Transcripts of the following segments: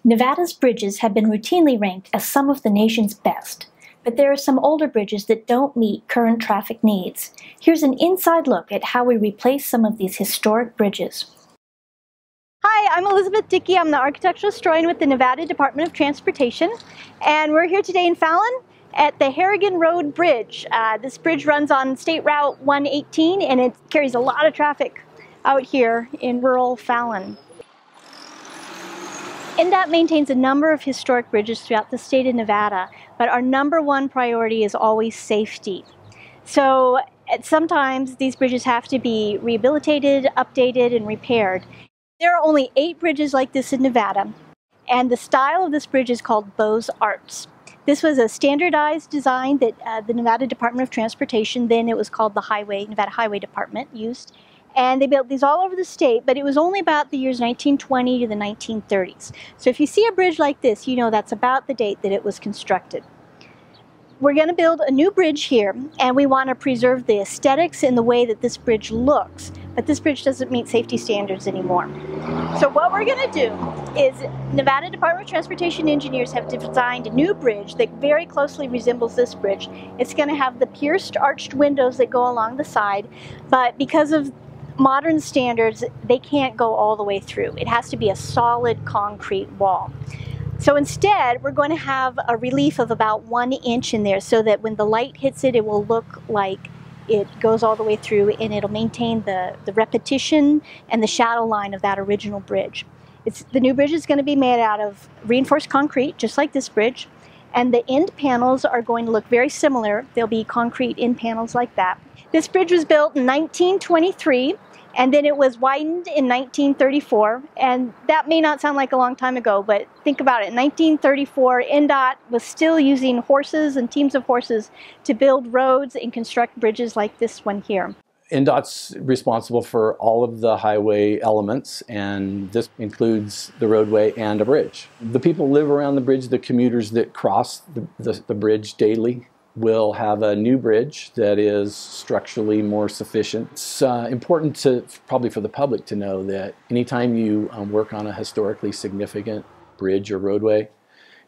Nevada's bridges have been routinely ranked as some of the nation's best, but there are some older bridges that don't meet current traffic needs. Here's an inside look at how we replace some of these historic bridges. Hi, I'm Elizabeth Dickey. I'm the architectural historian with the Nevada Department of Transportation, and we're here today in Fallon at the Harrigan Road Bridge. This bridge runs on State Route 118 and it carries a lot of traffic out here in rural Fallon. NDOT maintains a number of historic bridges throughout the state of Nevada, but our number one priority is always safety. So sometimes these bridges have to be rehabilitated, updated, and repaired. There are only 8 bridges like this in Nevada, and the style of this bridge is called Beaux-Arts. This was a standardized design that the Nevada Department of Transportation, then it was called the Nevada Highway Department, used. And they built these all over the state, but it was only about the years 1920 to the 1930s. So if you see a bridge like this, you know that's about the date that it was constructed. We're going to build a new bridge here, and we want to preserve the aesthetics and the way that this bridge looks. But this bridge doesn't meet safety standards anymore. So what we're going to do is Nevada Department of Transportation engineers have designed a new bridge that very closely resembles this bridge. It's going to have the pierced arched windows that go along the side, but because of modern standards, they can't go all the way through. It has to be a solid concrete wall. So instead, we're going to have a relief of about 1 inch in there so that when the light hits it, it will look like it goes all the way through, and it'll maintain the repetition and the shadow line of that original bridge. The new bridge is going to be made out of reinforced concrete, just like this bridge, and the end panels are going to look very similar. There'll be concrete end panels like that. This bridge was built in 1923, and then it was widened in 1934, and that may not sound like a long time ago, but think about it. In 1934, NDOT was still using horses and teams of horses to build roads and construct bridges like this one here. NDOT's responsible for all of the highway elements, and this includes the roadway and a bridge. The people who live around the bridge, the commuters that cross the bridge daily, will have a new bridge that is structurally more sufficient. It's important probably for the public to know that anytime you work on a historically significant bridge or roadway,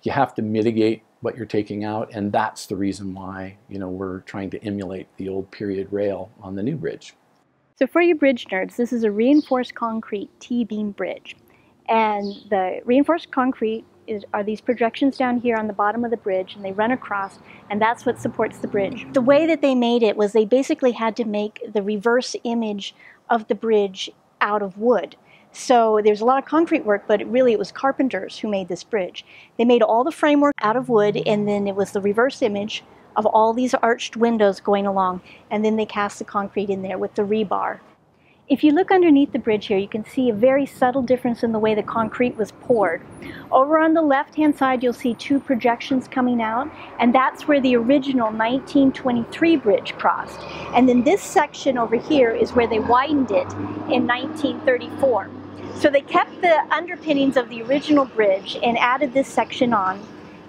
you have to mitigate what you're taking out, and that's the reason why we're trying to emulate the old period rail on the new bridge. So for you bridge nerds, this is a reinforced concrete T-beam bridge, and the reinforced concrete are these projections down here on the bottom of the bridge, and they run across, and that's what supports the bridge. The way that they made it was they basically had to make the reverse image of the bridge out of wood. So there's a lot of concrete work, but it was carpenters who made this bridge. They made all the framework out of wood, and then it was the reverse image of all these arched windows going along, and then they cast the concrete in there with the rebar. If you look underneath the bridge here, you can see a very subtle difference in the way the concrete was poured. Over on the left-hand side, you'll see 2 projections coming out, and that's where the original 1923 bridge crossed. And then this section over here is where they widened it in 1934. So they kept the underpinnings of the original bridge and added this section on,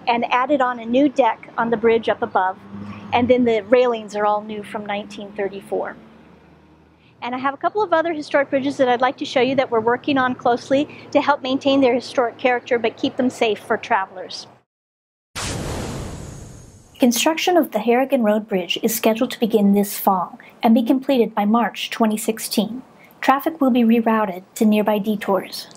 and added on a new deck on the bridge up above, and then the railings are all new from 1934. And I have a couple of other historic bridges that I'd like to show you that we're working on closely to help maintain their historic character but keep them safe for travelers. Construction of the Harrigan Road Bridge is scheduled to begin this fall and be completed by March 2016. Traffic will be rerouted to nearby detours.